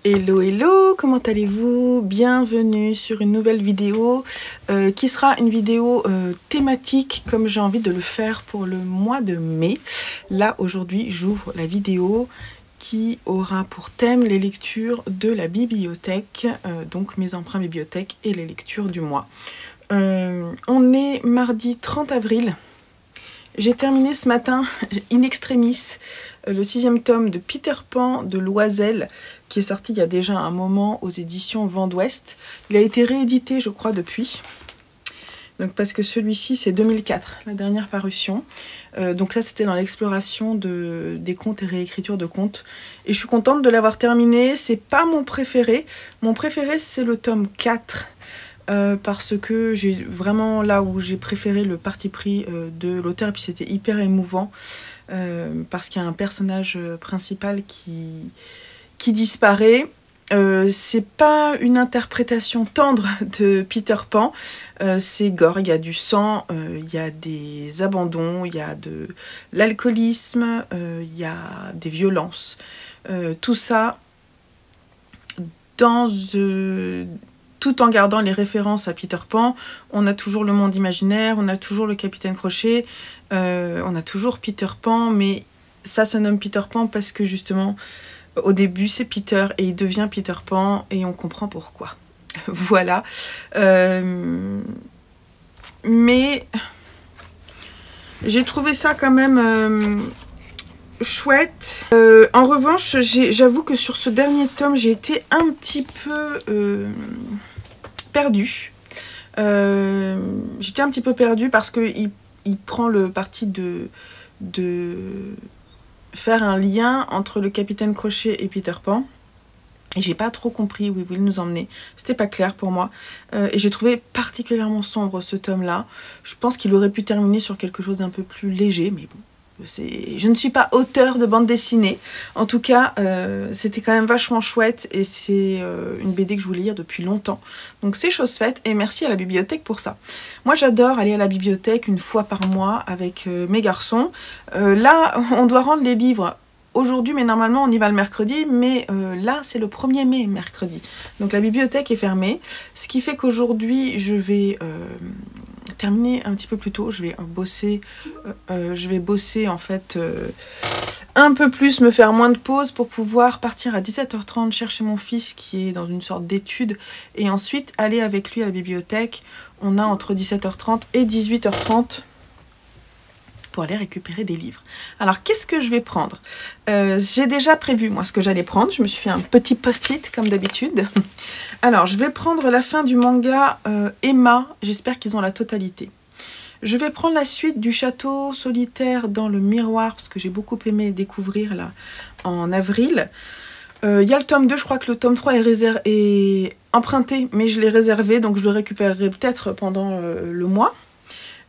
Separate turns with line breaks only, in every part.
Hello hello, comment allez-vous? Bienvenue sur une nouvelle vidéo qui sera une vidéo thématique comme j'ai envie de le faire pour le mois de mai. Là aujourd'hui j'ouvre la vidéo qui aura pour thème les lectures de la bibliothèque, donc mes emprunts bibliothèque et les lectures du mois. On est mardi 30 avril. J'ai terminé ce matin, in extremis, le 6e tome de Peter Pan de Loisel, qui est sorti il y a déjà un moment aux éditions Vent d'Ouest. Il a été réédité, je crois, depuis. Donc, parce que celui-ci, c'est 2004, la dernière parution. Donc là, c'était dans l'exploration des contes et réécriture de contes. Et je suis contente de l'avoir terminé. C'est pas mon préféré. Mon préféré, c'est le tome 4. Parce que j'ai vraiment là où j'ai préféré le parti pris de l'auteur, et puis c'était hyper émouvant parce qu'il y a un personnage principal qui disparaît. C'est pas une interprétation tendre de Peter Pan, c'est gore, il y a du sang, il y a des abandons, il y a de l'alcoolisme, il y a des violences. Tout ça dans... tout en gardant les références à Peter Pan. On a toujours le monde imaginaire, on a toujours le Capitaine Crochet, on a toujours Peter Pan, mais ça se nomme Peter Pan parce que justement, au début c'est Peter et il devient Peter Pan et on comprend pourquoi. Voilà. Mais j'ai trouvé ça quand même... chouette. En revanche, j'avoue que sur ce dernier tome, j'ai été un petit peu perdue. J'étais un petit peu perdue parce qu'il prend le parti de faire un lien entre le Capitaine Crochet et Peter Pan. Et j'ai pas trop compris où il voulait nous emmener. C'était pas clair pour moi. Et j'ai trouvé particulièrement sombre ce tome-là. Je pense qu'il aurait pu terminer sur quelque chose d'un peu plus léger, mais bon. Je ne suis pas auteur de bande dessinée. En tout cas, c'était quand même vachement chouette et c'est une BD que je voulais lire depuis longtemps. Donc c'est chose faite et merci à la bibliothèque pour ça. Moi j'adore aller à la bibliothèque une fois par mois avec mes garçons. Là, on doit rendre les livres aujourd'hui, mais normalement on y va le mercredi, mais là c'est le 1er mai, mercredi. Donc la bibliothèque est fermée, ce qui fait qu'aujourd'hui je vais... terminer un petit peu plus tôt, je vais bosser en fait un peu plus, me faire moins de pauses pour pouvoir partir à 17h30 chercher mon fils qui est dans une sorte d'étude et ensuite aller avec lui à la bibliothèque. On a entre 17h30 et 18h30 pour aller récupérer des livres. Alors qu'est-ce que je vais prendre? J'ai déjà prévu moi ce que j'allais prendre, je me suis fait un petit post-it comme d'habitude. Alors je vais prendre la fin du manga Emma, j'espère qu'ils ont la totalité. Je vais prendre la suite du Château solitaire dans le miroir parce que j'ai beaucoup aimé découvrir là en avril. Il y a le tome 2, je crois que le tome 3 est emprunté, mais je l'ai réservé, donc je le récupérerai peut-être pendant le mois.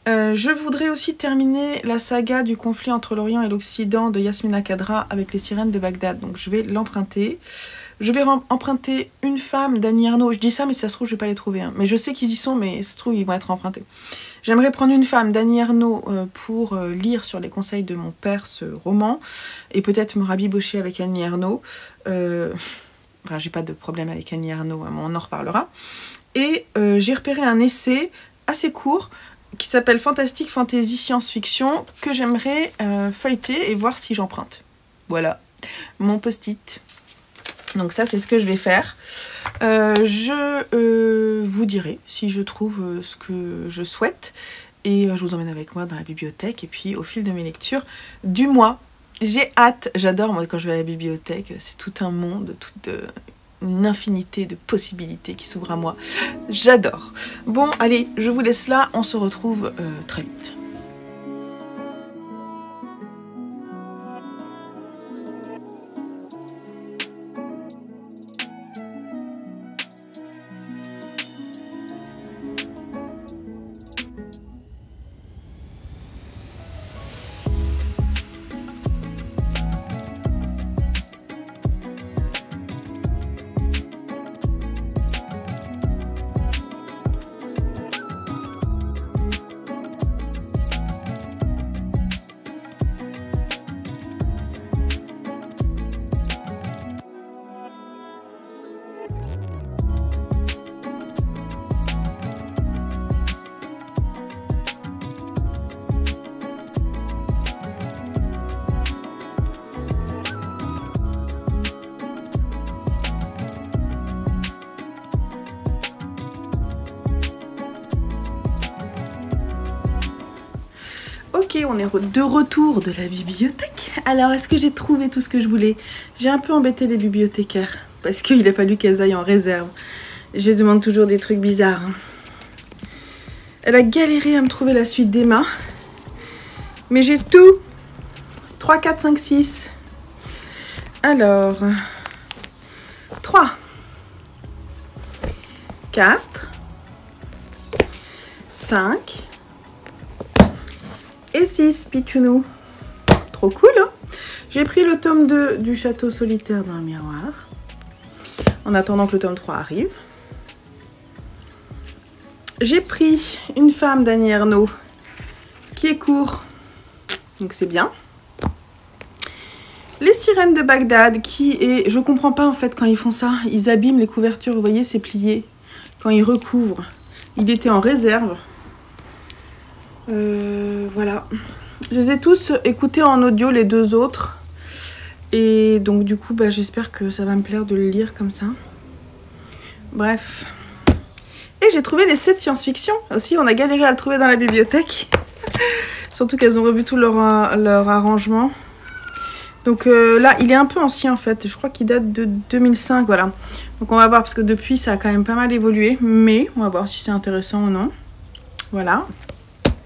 Je voudrais aussi terminer la saga du conflit entre l'Orient et l'Occident de Yasmina Khadra avec les sirènes de Bagdad. Donc je vais l'emprunter. Je vais emprunter Une femme d'Annie Ernaux. Je dis ça, mais si ça se trouve, je ne vais pas les trouver. Hein. Mais je sais qu'ils y sont, mais ça se trouve, ils vont être empruntés. J'aimerais prendre Une femme d'Annie Ernaux pour lire sur les conseils de mon père ce roman. Et peut-être me rabibocher avec Annie Ernaux. Enfin, j'ai pas de problème avec Annie Ernaux, hein, mais on en reparlera. Et j'ai repéré un essai assez court qui s'appelle Fantastique Fantasy Science-Fiction, que j'aimerais feuilleter et voir si j'emprunte. Voilà, mon post-it. Donc ça, c'est ce que je vais faire. Je vous dirai si je trouve ce que je souhaite. Et je vous emmène avec moi dans la bibliothèque. Et puis, au fil de mes lectures du mois. J'ai hâte. J'adore, moi, quand je vais à la bibliothèque. C'est tout un monde, toute... une infinité de possibilités qui s'ouvrent à moi. J'adore. Bon, allez, je vous laisse là. On se retrouve très vite. Ok, on est de retour de la bibliothèque. Alors, est-ce que j'ai trouvé tout ce que je voulais? J'ai un peu embêté les bibliothécaires, parce qu'il a fallu qu'elles aillent en réserve. Je demande toujours des trucs bizarres. Elle a galéré à me trouver la suite d'Emma. Mais j'ai tout. 3, 4, 5, 6. Alors, 3, 4, 5 et 6, Pichounou. Trop cool, hein? J'ai pris le tome 2 du Château solitaire dans le miroir, en attendant que le tome 3 arrive. J'ai pris Une femme d'Annie Ernaux, qui est court, donc c'est bien. Les sirènes de Bagdad, qui est... Je comprends pas en fait quand ils font ça. Ils abîment les couvertures, vous voyez, c'est plié. Quand ils recouvrent. Il était en réserve. Voilà. Je les ai tous écoutés en audio, les deux autres. Et donc du coup, bah, j'espère que ça va me plaire de le lire comme ça. Bref. Et j'ai trouvé les 7 science-fiction aussi. On a galéré à le trouver dans la bibliothèque. Surtout qu'elles ont revu tout leur arrangement. Donc là, il est un peu ancien en fait. Je crois qu'il date de 2005, voilà. Donc on va voir, parce que depuis, ça a quand même pas mal évolué. Mais on va voir si c'est intéressant ou non. Voilà.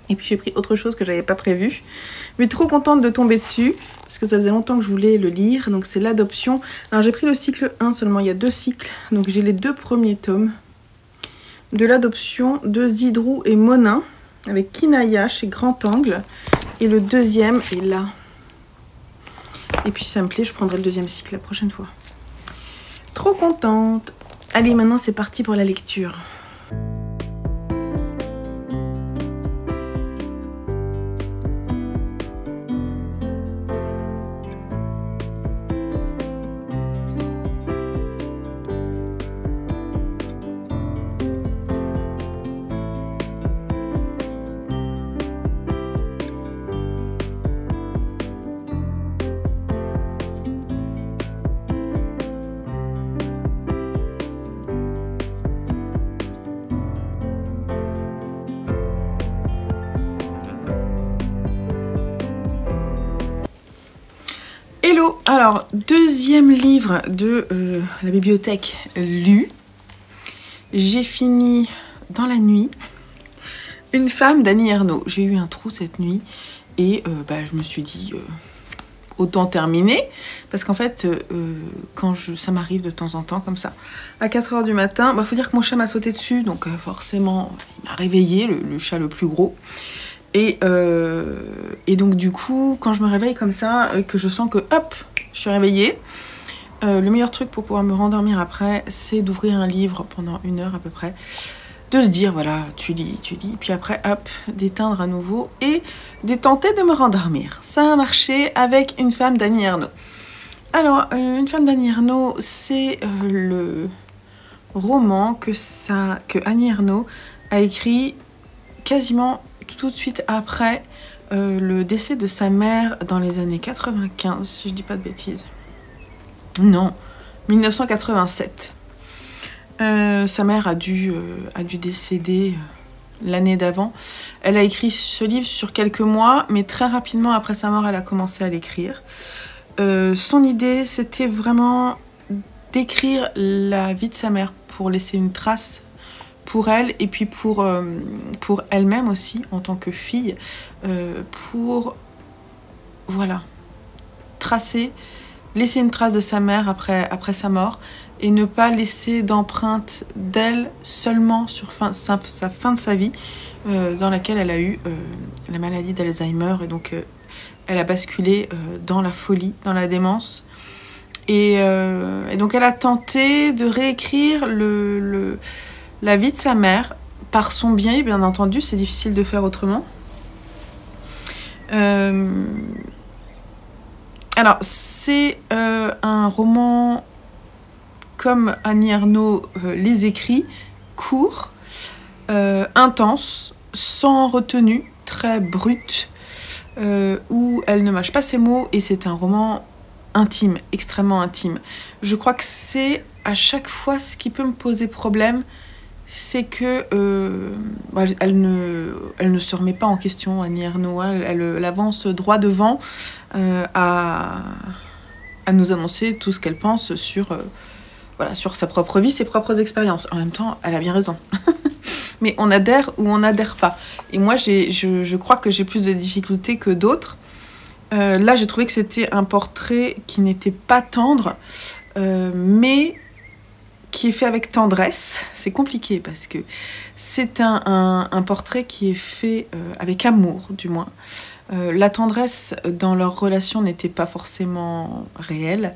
Et puis j'ai pris autre chose que j'avais pas prévu. Mais trop contente de tomber dessus, parce que ça faisait longtemps que je voulais le lire. Donc c'est L'Adoption. Alors j'ai pris le cycle 1 seulement, il y a 2 cycles. Donc j'ai les 2 premiers tomes de L'Adoption de Zidrou et Monin, avec Kinaya chez Grand Angle. Et le deuxième est là. Et puis si ça me plaît, je prendrai le 2e cycle la prochaine fois. Trop contente. Allez, maintenant c'est parti pour la lecture. Hello, alors 2e livre de la bibliothèque lu. J'ai fini dans la nuit Une femme d'Annie Ernaux. J'ai eu un trou cette nuit et bah, je me suis dit autant terminer, parce qu'en fait quand ça m'arrive de temps en temps comme ça à 4 h du matin, bah, faut dire que mon chat m'a sauté dessus, donc forcément il m'a réveillé, le chat le plus gros. Et donc du coup, quand je me réveille comme ça, que je sens que hop, je suis réveillée, le meilleur truc pour pouvoir me rendormir après, c'est d'ouvrir un livre pendant 1 heure à peu près, de se dire voilà, tu lis, puis après hop, d'éteindre à nouveau et de tenter de me rendormir. Ça a marché avec Une femme d'Annie Ernaux. Alors, Une femme d'Annie Ernaux, c'est le roman que Annie Ernaux a écrit quasiment tout de suite après le décès de sa mère dans les années 95, si je dis pas de bêtises. Non, 1987. Sa mère a dû décéder l'année d'avant. Elle a écrit ce livre sur quelques mois, mais très rapidement après sa mort, elle a commencé à l'écrire. Son idée, c'était vraiment d'écrire la vie de sa mère pour laisser une trace pour elle et puis pour elle-même aussi en tant que fille, pour voilà, laisser une trace de sa mère après sa mort et ne pas laisser d'empreinte d'elle seulement sur sa fin de sa vie, dans laquelle elle a eu la maladie d'Alzheimer et donc elle a basculé dans la folie, dans la démence. Et donc elle a tenté de réécrire la vie de sa mère par son bien entendu, c'est difficile de faire autrement. Alors c'est un roman comme Annie Ernaux les écrit, court, intense, sans retenue, très brut, où elle ne mâche pas ses mots et c'est un roman intime, extrêmement intime. Je crois que c'est à chaque fois ce qui peut me poser problème, c'est que elle ne se remet pas en question, Annie Ernaux. Elle avance droit devant à nous annoncer tout ce qu'elle pense sur sa propre vie, ses propres expériences. En même temps, elle a bien raison. Mais on adhère ou on n'adhère pas. Et moi, je crois que j'ai plus de difficultés que d'autres. Là, j'ai trouvé que c'était un portrait qui n'était pas tendre, mais qui est fait avec tendresse. C'est compliqué parce que c'est un portrait qui est fait avec amour, du moins. La tendresse dans leur relation n'était pas forcément réelle,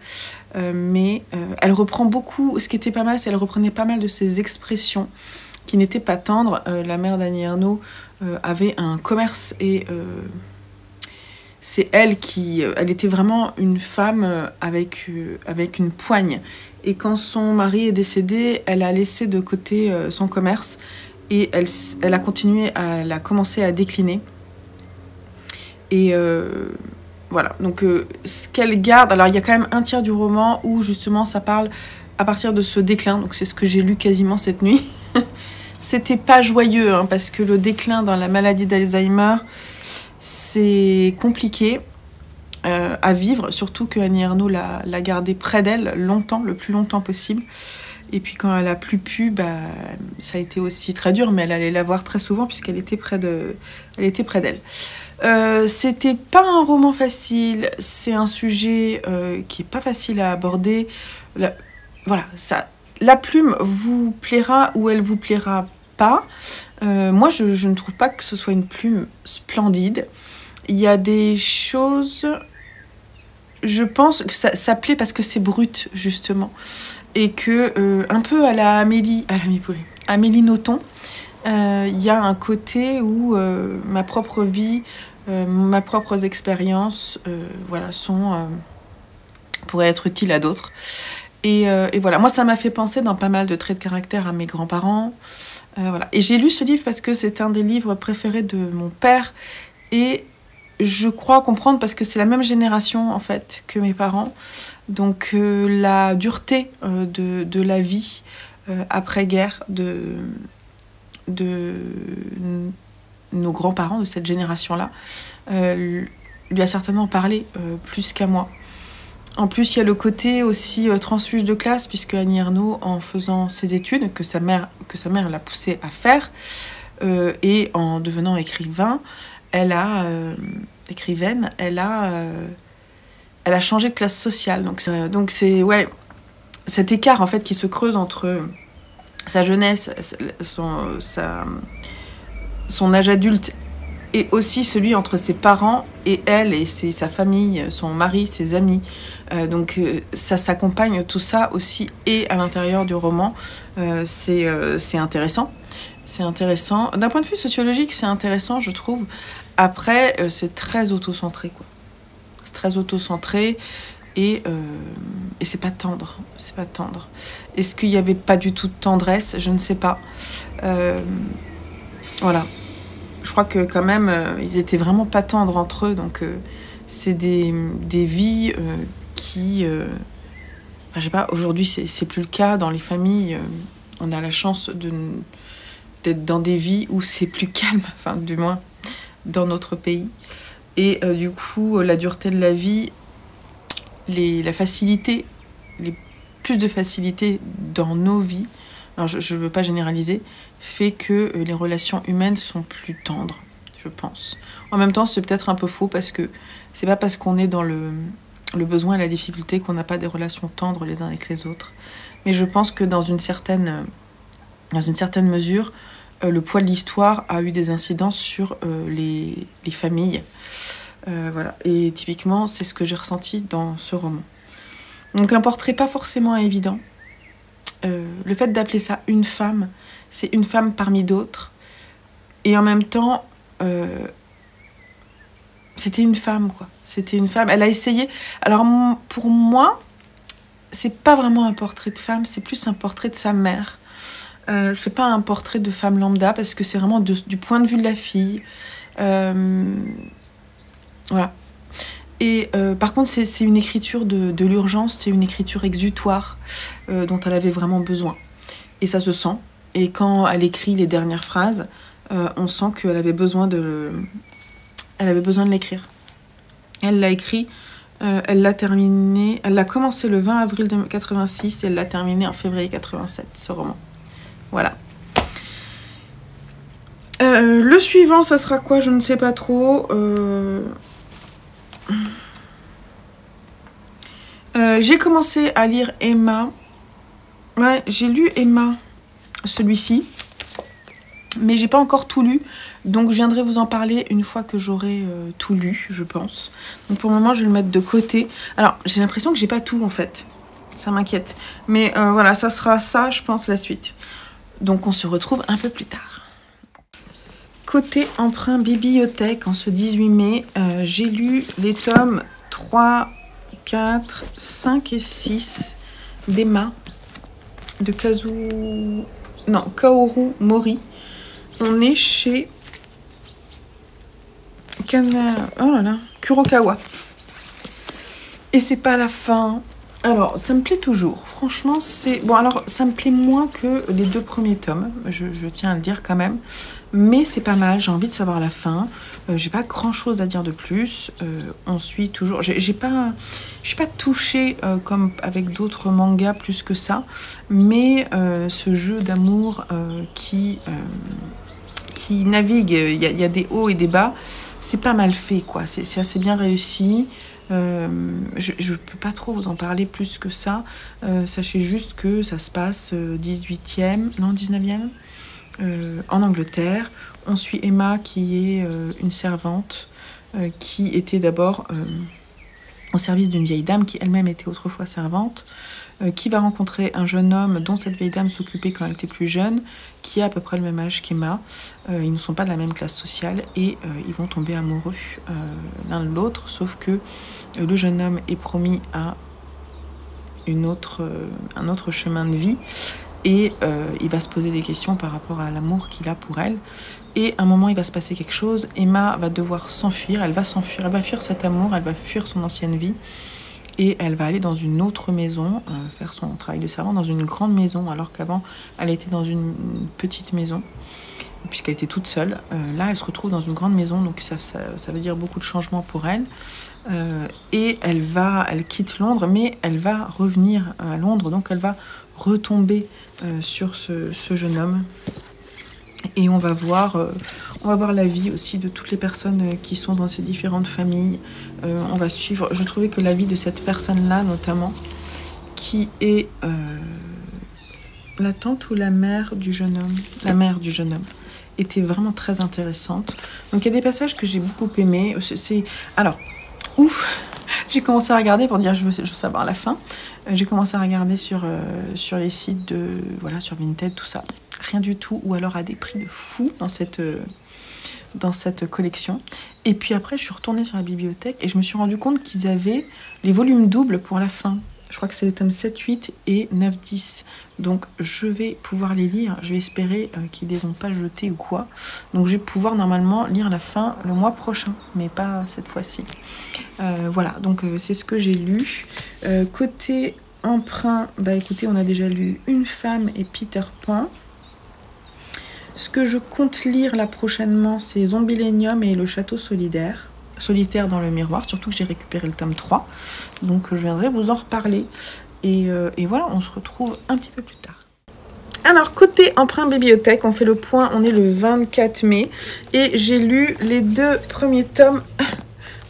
mais elle reprend beaucoup. Ce qui était pas mal, c'est qu'elle reprenait pas mal de ses expressions qui n'étaient pas tendres. La mère d'Annie Ernaux avait un commerce et c'est elle qui... Elle était vraiment une femme avec une poigne. Et quand son mari est décédé, elle a laissé de côté son commerce et elle a continué, elle a commencé à décliner. Et voilà, donc ce qu'elle garde... Alors il y a quand même un tiers du roman où justement ça parle à partir de ce déclin, donc c'est ce que j'ai lu quasiment cette nuit. C'était pas joyeux, hein, parce que le déclin dans la maladie d'Alzheimer, c'est compliqué à vivre, surtout que Annie Ernaux l'a gardé près d'elle longtemps, le plus longtemps possible. Et puis quand elle a plus pu, ça a été aussi très dur, mais elle allait la voir très souvent puisqu'elle était près d'elle. C'était pas un roman facile, c'est un sujet qui est pas facile à aborder. La plume vous plaira ou elle vous plaira pas. Moi, je ne trouve pas que ce soit une plume splendide. Il y a des choses... Je pense que ça plaît parce que c'est brut, justement. Et que, un peu à la Amélie Nothomb, il y a un côté où ma propre vie, mes propres expériences pourraient être utiles à d'autres. Et voilà, moi ça m'a fait penser dans pas mal de traits de caractère à mes grands-parents. Voilà. Et j'ai lu ce livre parce que c'est un des livres préférés de mon père. Et je crois comprendre parce que c'est la même génération en fait que mes parents. Donc la dureté de la vie après-guerre de nos grands-parents, de cette génération-là, lui a certainement parlé plus qu'à moi. En plus, il y a le côté aussi transfuge de classe, puisque Annie Ernaux, en faisant ses études, que sa mère l'a poussée à faire, et en devenant écrivaine, elle a changé de classe sociale. Donc c'est cet écart en fait qui se creuse entre sa jeunesse, son âge adulte, et aussi celui entre ses parents et elle, et sa famille, son mari, ses amis. Donc ça s'accompagne, tout ça aussi, et à l'intérieur du roman. C'est intéressant. C'est intéressant. D'un point de vue sociologique, c'est intéressant, je trouve. Après, c'est très auto-centré, quoi. C'est très auto-centré et c'est pas tendre. C'est pas tendre. Est-ce qu'il n'y avait pas du tout de tendresse? Je ne sais pas. Voilà. Je crois que quand même, ils étaient vraiment pas tendres entre eux. Donc, c'est des vies qui... je sais pas, aujourd'hui, c'est plus le cas. Dans les familles, on a la chance d'être dans des vies où c'est plus calme. Enfin, du moins, dans notre pays. Et du coup, la dureté de la vie, la facilité, plus de facilité dans nos vies, alors je ne veux pas généraliser, fait que les relations humaines sont plus tendres, je pense. En même temps, c'est peut-être un peu faux parce que c'est pas parce qu'on est dans le besoin et la difficulté qu'on n'a pas des relations tendres les uns avec les autres. Mais je pense que dans une certaine mesure, le poids de l'histoire a eu des incidences sur les familles. Voilà. Et typiquement, c'est ce que j'ai ressenti dans ce roman. Donc un portrait pas forcément évident. Le fait d'appeler ça une femme, c'est une femme parmi d'autres. Et en même temps, c'était une femme, quoi. C'était une femme. Elle a essayé. Alors pour moi, c'est pas vraiment un portrait de femme, c'est plus un portrait de sa mère. C'est pas un portrait de femme lambda parce que c'est vraiment du point de vue de la fille. Voilà. Et par contre, c'est une écriture de l'urgence, c'est une écriture exutoire dont elle avait vraiment besoin. Et ça se sent. Et quand elle écrit les dernières phrases, on sent qu'elle avait besoin de l'écrire. Elle l'a écrit, elle l'a terminé, elle l'a commencé le 20 avril 86 et elle l'a terminé en février 87, ce roman. Voilà. Le suivant, ça sera quoi? Je ne sais pas trop. J'ai commencé à lire Emma. Ouais, j'ai lu Emma, celui-ci. Mais j'ai pas encore tout lu. Donc je viendrai vous en parler une fois que j'aurai tout lu, je pense. Donc pour le moment, je vais le mettre de côté. Alors, j'ai l'impression que j'ai pas tout, en fait. Ça m'inquiète. Mais voilà, ça sera ça, je pense, la suite. Donc on se retrouve un peu plus tard. Côté emprunt bibliothèque, en ce 18 mai, j'ai lu les tomes 3, 4, 5 et 6 d'Emma, de Kaoru Mori. On est chez Kurokawa. Et c'est pas la fin. Alors, ça me plaît toujours. Franchement, c'est... Bon, alors, ça me plaît moins que les 2 premiers tomes. Je tiens à le dire quand même. Mais c'est pas mal. J'ai envie de savoir la fin. J'ai pas grand-chose à dire de plus. On suit toujours... Je suis pas touchée comme avec d'autres mangas plus que ça. Mais ce jeu d'amour qui navigue, il y a des hauts et des bas. C'est pas mal fait, quoi. C'est assez bien réussi. Je peux pas trop vous en parler plus que ça. Sachez juste que ça se passe 19e, en Angleterre. On suit Emma qui est une servante qui était d'abord au service d'une vieille dame qui elle-même était autrefois servante, qui va rencontrer un jeune homme dont cette vieille dame s'occupait quand elle était plus jeune, qui a à peu près le même âge qu'Emma. Ils ne sont pas de la même classe sociale et ils vont tomber amoureux l'un de l'autre, sauf que le jeune homme est promis à un autre chemin de vie et il va se poser des questions par rapport à l'amour qu'il a pour elle. Et à un moment, il va se passer quelque chose. Emma va devoir s'enfuir. Elle va fuir cet amour. Elle va fuir son ancienne vie. Et elle va aller dans une autre maison, faire son travail de servante dans une grande maison, alors qu'avant, elle était dans une petite maison, puisqu'elle était toute seule. Là, elle se retrouve dans une grande maison, donc ça veut dire beaucoup de changements pour elle. Et elle quitte Londres, mais elle va revenir à Londres, donc elle va retomber sur ce jeune homme. Et on va voir la vie aussi de toutes les personnes qui sont dans ces différentes familles. On va suivre, je trouvais que la vie de cette personne-là, notamment, qui est la tante ou la mère du jeune homme, était vraiment très intéressante. Donc il y a des passages que j'ai beaucoup aimés. Alors, ouf, j'ai commencé à regarder pour dire je veux savoir la fin. J'ai commencé à regarder sur les sites sur Vinted, tout ça. Rien du tout, ou alors à des prix de fou dans cette collection. Et puis après, je suis retournée sur la bibliothèque et je me suis rendu compte qu'ils avaient les volumes doubles pour la fin. Je crois que c'est les tomes 7, 8 et 9, 10. Donc je vais pouvoir les lire. Je vais espérer qu'ils les ont pas jetés ou quoi. Donc je vais pouvoir normalement lire la fin le mois prochain, mais pas cette fois-ci. Voilà, donc c'est ce que j'ai lu. Côté emprunt, bah écoutez, on a déjà lu Une femme et Peter Pan. Ce que je compte lire là prochainement, c'est Zombilenium et le château solitaire dans le miroir, surtout que j'ai récupéré le tome 3. Donc je viendrai vous en reparler. Et voilà, on se retrouve un petit peu plus tard. Alors, côté emprunt bibliothèque, on fait le point, on est le 24 mai. Et j'ai lu les 2 premiers tomes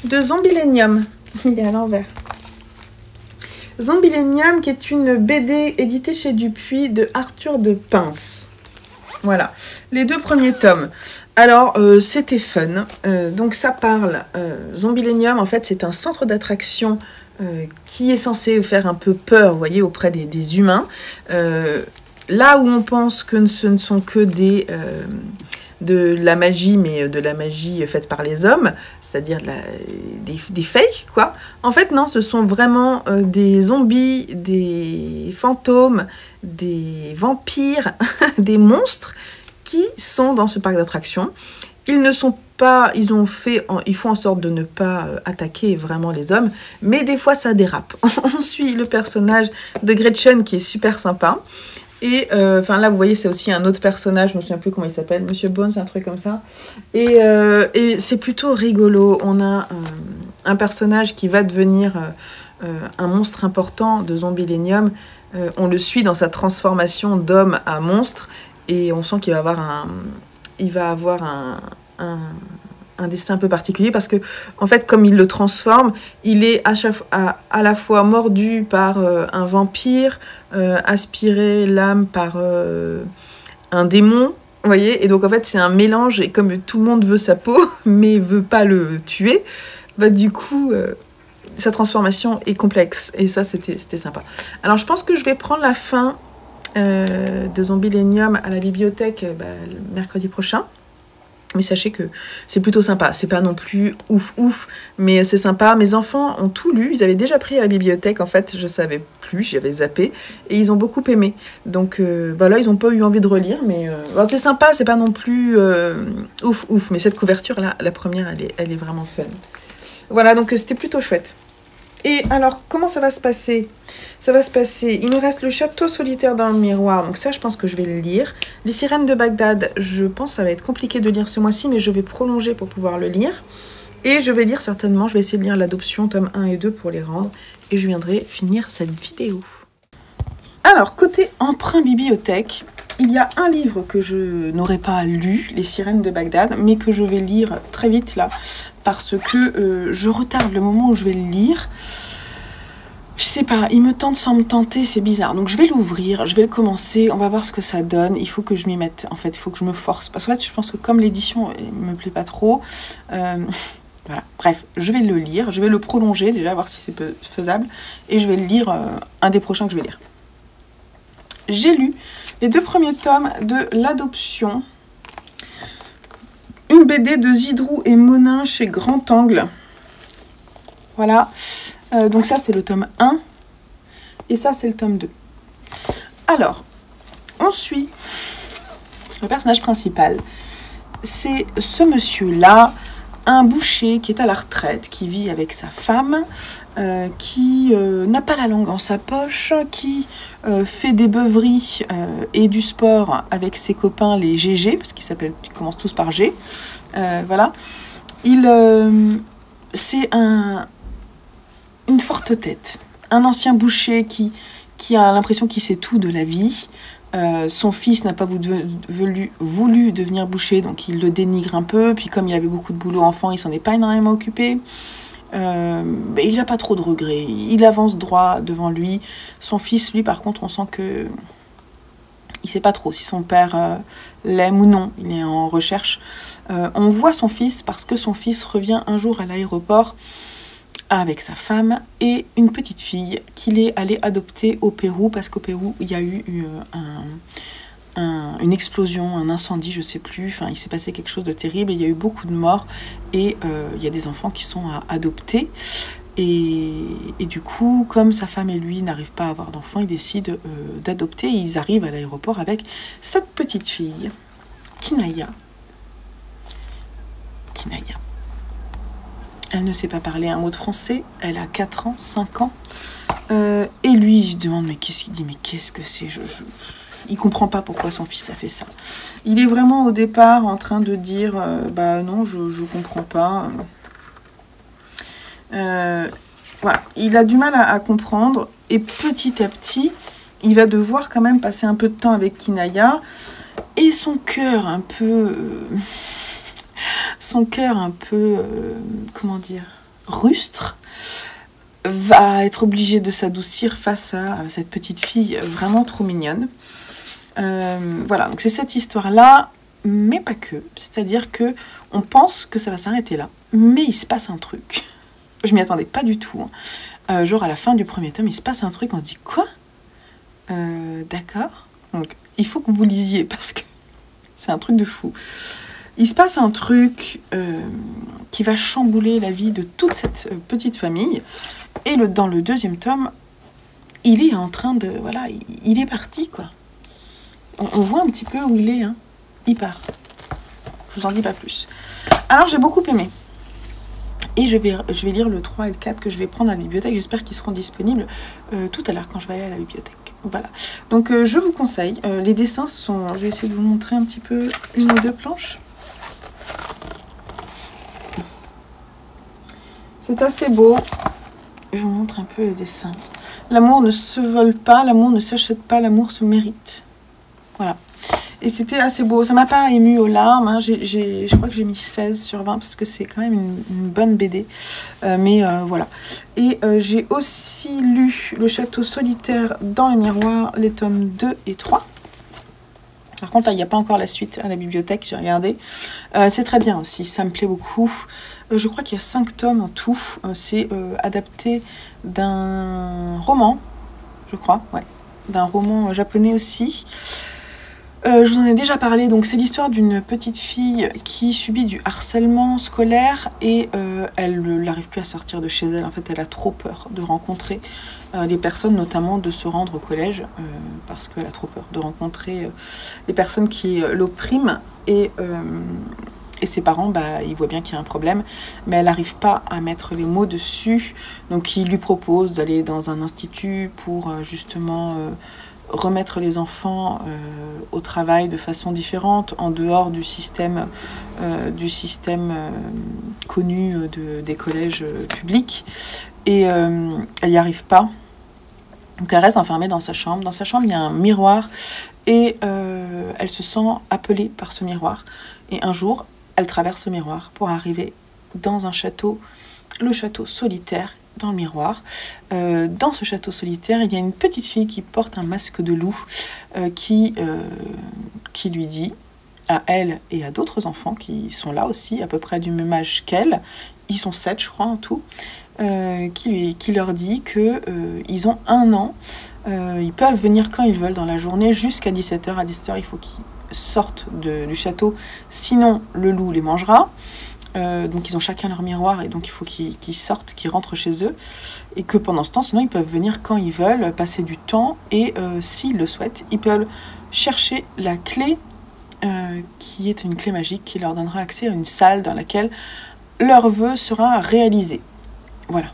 de Zombilenium. Il est à l'envers. Zombilenium, qui est une BD éditée chez Dupuis de Arthur de Pince. Voilà, les 2 premiers tomes. Alors, c'était fun. Donc, ça parle... Zombilenium, en fait, c'est un centre d'attraction qui est censé faire un peu peur, vous voyez, auprès des humains. Là où on pense que ce ne sont que de la magie, mais de la magie faite par les hommes, c'est-à-dire des fakes, quoi. En fait, non, ce sont vraiment des zombies, des fantômes, des vampires, des monstres qui sont dans ce parc d'attractions. Ils ne sont pas, ils font en sorte de ne pas attaquer vraiment les hommes, mais des fois ça dérape. On suit le personnage de Gretchen qui est super sympa. Et enfin là, vous voyez, c'est aussi un autre personnage, je me souviens plus comment il s'appelle, Monsieur Bones, un truc comme ça. Et c'est plutôt rigolo. On a un personnage qui va devenir un monstre important de Zombielénium. On le suit dans sa transformation d'homme à monstre. Et on sent qu'il va avoir un destin un peu particulier parce que, en fait, comme il le transforme, il est à la fois mordu par un vampire, aspiré l'âme par un démon, vous voyez, et donc en fait c'est un mélange, et comme tout le monde veut sa peau, mais veut pas le tuer, bah du coup sa transformation est complexe, et ça c'était sympa. Alors je pense que je vais prendre la fin de Zombielénium à la bibliothèque le mercredi prochain. Mais sachez que c'est plutôt sympa. C'est pas non plus ouf, mais c'est sympa. Mes enfants ont tout lu. Ils avaient déjà pris à la bibliothèque. En fait, je savais plus. J'avais zappé. Et ils ont beaucoup aimé. Donc là, ils n'ont pas eu envie de relire. Mais c'est sympa. C'est pas non plus ouf. Mais cette couverture-là, la première, elle est vraiment fun. Voilà, donc c'était plutôt chouette. Et alors, comment ça va se passer? Ça va se passer, il me reste le château solitaire dans le miroir, donc ça je pense que je vais le lire. Les sirènes de Bagdad, je pense que ça va être compliqué de lire ce mois-ci, mais je vais prolonger pour pouvoir le lire. Et je vais lire certainement, je vais essayer de lire l'adoption, tome 1 et 2 pour les rendre. Et je viendrai finir cette vidéo. Alors, côté emprunt bibliothèque, il y a un livre que je n'aurais pas lu, Les sirènes de Bagdad, mais que je vais lire très vite là, parce que je retarde le moment où je vais le lire. Je sais pas, il me tente sans me tenter, c'est bizarre. Donc je vais l'ouvrir, je vais le commencer, on va voir ce que ça donne. Il faut que je m'y mette, en fait, il faut que je me force. Parce qu'en fait, je pense que comme l'édition me plaît pas trop, voilà, bref, je vais le lire, je vais le prolonger déjà, voir si c'est faisable. Et je vais le lire, un des prochains que je vais lire. J'ai lu les 2 premiers tomes de l'adoption. Une BD de Zidrou et Monin chez Grand Angle. Voilà. Donc ça, c'est le tome 1. Et ça, c'est le tome 2. Alors, on suit le personnage principal. C'est ce monsieur-là, un boucher qui est à la retraite, qui vit avec sa femme, qui n'a pas la langue en sa poche, qui fait des beuveries et du sport avec ses copains, les GG, parce qu'ils commencent tous par G. Voilà. C'est une forte tête. Un ancien boucher qui a l'impression qu'il sait tout de la vie. Son fils n'a pas voulu devenir boucher, donc il le dénigre un peu. Puis comme il avait beaucoup de boulot enfant, il s'en est pas énormément occupé. Il n'a pas trop de regrets. Il avance droit devant lui. Son fils, lui, par contre, on sent que il sait pas trop si son père l'aime ou non. Il est en recherche. On voit son fils parce que son fils revient un jour à l'aéroport avec sa femme et une petite fille qu'il est allé adopter au Pérou, parce qu'au Pérou, il y a eu une explosion, un incendie, je sais plus, enfin, il s'est passé quelque chose de terrible, et il y a eu beaucoup de morts, et il y a des enfants qui sont à adopter, et du coup, comme sa femme et lui n'arrivent pas à avoir d'enfants, ils décident d'adopter, et ils arrivent à l'aéroport avec cette petite fille, Kinaya. Elle ne sait pas parler un mot de français, elle a 4 ans, 5 ans. Et lui, je demande, mais qu'est-ce qu'il dit? Mais qu'est-ce que c'est? Il comprend pas pourquoi son fils a fait ça. Il est vraiment au départ en train de dire, bah non, je comprends pas. Voilà, il a du mal à comprendre. Et petit à petit, il va devoir quand même passer un peu de temps avec Kinaya. Et son cœur un peu... comment dire, rustre, va être obligé de s'adoucir face à cette petite fille vraiment trop mignonne. Voilà, donc c'est cette histoire-là, mais pas que. C'est-à-dire que on pense que ça va s'arrêter là, mais il se passe un truc. Je m'y attendais pas du tout. Genre à la fin du premier tome, il se passe un truc, on se dit quoi? D'accord. Donc il faut que vous lisiez parce que c'est un truc de fou. Il se passe un truc qui va chambouler la vie de toute cette petite famille. Et dans le deuxième tome, il est en train de... Voilà, il est parti, quoi. On voit un petit peu où il est, hein. Il part. Je vous en dis pas plus. Alors, j'ai beaucoup aimé. Et je vais lire le 3 et le 4 que je vais prendre à la bibliothèque. J'espère qu'ils seront disponibles tout à l'heure quand je vais aller à la bibliothèque. Voilà. Donc je vous conseille. Les dessins sont... Je vais essayer de vous montrer un petit peu une ou deux planches. C'est assez beau. Je vous montre un peu le dessin. L'amour ne se vole pas, l'amour ne s'achète pas, l'amour se mérite. Voilà. Et c'était assez beau. Ça m'a pas ému aux larmes. Hein. Je crois que j'ai mis 16 sur 20 parce que c'est quand même une bonne BD. Voilà. Et j'ai aussi lu Le Château solitaire dans le miroir, les tomes 2 et 3. Par contre, là, il n'y a pas encore la suite à la bibliothèque, j'ai regardé. C'est très bien aussi, ça me plaît beaucoup. Je crois qu'il y a 5 tomes en tout. C'est adapté d'un roman, je crois, ouais. D'un roman japonais aussi. Je vous en ai déjà parlé, donc c'est l'histoire d'une petite fille qui subit du harcèlement scolaire et elle n'arrive plus à sortir de chez elle. En fait, elle a trop peur de rencontrer les personnes, notamment de se rendre au collège, parce qu'elle a trop peur de rencontrer les personnes qui l'oppriment. Et ses parents, ils voient bien qu'il y a un problème, mais elle n'arrive pas à mettre les mots dessus. Donc, ils lui proposent d'aller dans un institut pour justement... remettre les enfants au travail de façon différente, en dehors du système connu des collèges publics. Et elle n'y arrive pas. Donc elle reste enfermée dans sa chambre. Dans sa chambre, il y a un miroir et elle se sent appelée par ce miroir. Et un jour, elle traverse ce miroir pour arriver dans un château, le château solitaire, dans le miroir. Dans ce château solitaire, il y a une petite fille qui porte un masque de loup qui lui dit, à elle et à d'autres enfants qui sont là aussi, à peu près du même âge qu'elle, ils sont 7 je crois en tout, qui leur dit qu'ils ont 1 an, ils peuvent venir quand ils veulent dans la journée jusqu'à 17 h. À 17 h, il faut qu'ils sortent du château, sinon le loup les mangera. Donc ils ont chacun leur miroir et donc il faut qu'ils sortent, qu'ils rentrent chez eux et que pendant ce temps, sinon ils peuvent venir quand ils veulent, passer du temps et s'ils le souhaitent, ils peuvent chercher la clé qui est une clé magique qui leur donnera accès à une salle dans laquelle leur vœu sera réalisé. Voilà.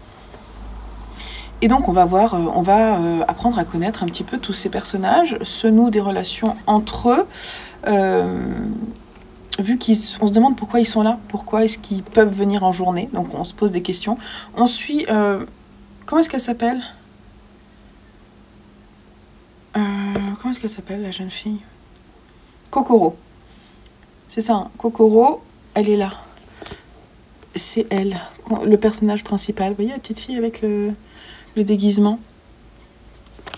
Et donc on va apprendre à connaître un petit peu tous ces personnages, se nouent des relations entre eux. Vu qu'on se demande pourquoi ils sont là, pourquoi est-ce qu'ils peuvent venir en journée, donc on se pose des questions. On suit, comment est-ce qu'elle s'appelle la jeune fille? Kokoro. C'est ça, hein. Kokoro, elle est là. C'est elle, le personnage principal. Vous voyez la petite fille avec le déguisement?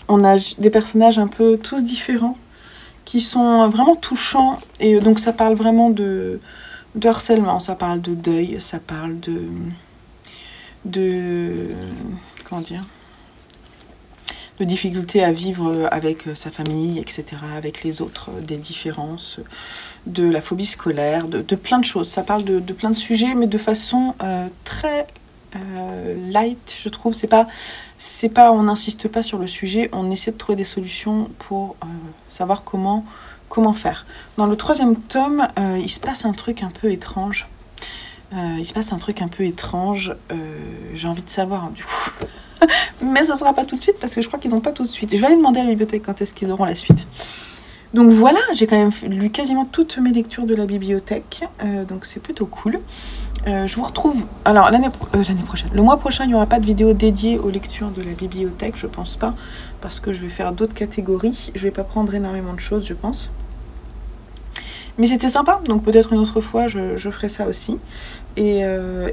On a des personnages un peu tous différents, qui sont vraiment touchants, et donc ça parle vraiment de harcèlement, ça parle de deuil, ça parle comment dire, de difficultés à vivre avec sa famille, etc., avec les autres, des différences, de la phobie scolaire, de plein de choses. Ça parle de plein de sujets, mais de façon très light, je trouve. C'est pas, on n'insiste pas sur le sujet, on essaie de trouver des solutions pour savoir comment faire. Dans le 3e tome, il se passe un truc un peu étrange. J'ai envie de savoir, du coup. Mais ça sera pas tout de suite, parce que je crois qu'ils n'ont pas tout de suite. Je vais aller demander à la bibliothèque quand est-ce qu'ils auront la suite. Donc voilà, j'ai quand même lu quasiment toutes mes lectures de la bibliothèque, donc c'est plutôt cool. Je vous retrouve, alors l'année prochaine, le mois prochain, il n'y aura pas de vidéo dédiée aux lectures de la bibliothèque, je pense pas, parce que je vais faire d'autres catégories, je vais pas prendre énormément de choses, je pense. Mais c'était sympa, donc peut-être une autre fois, je ferai ça aussi. Et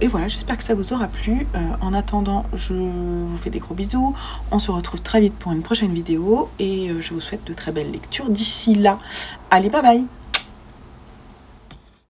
voilà, j'espère que ça vous aura plu. En attendant, je vous fais des gros bisous. On se retrouve très vite pour une prochaine vidéo. Et je vous souhaite de très belles lectures. D'ici là, allez, bye bye!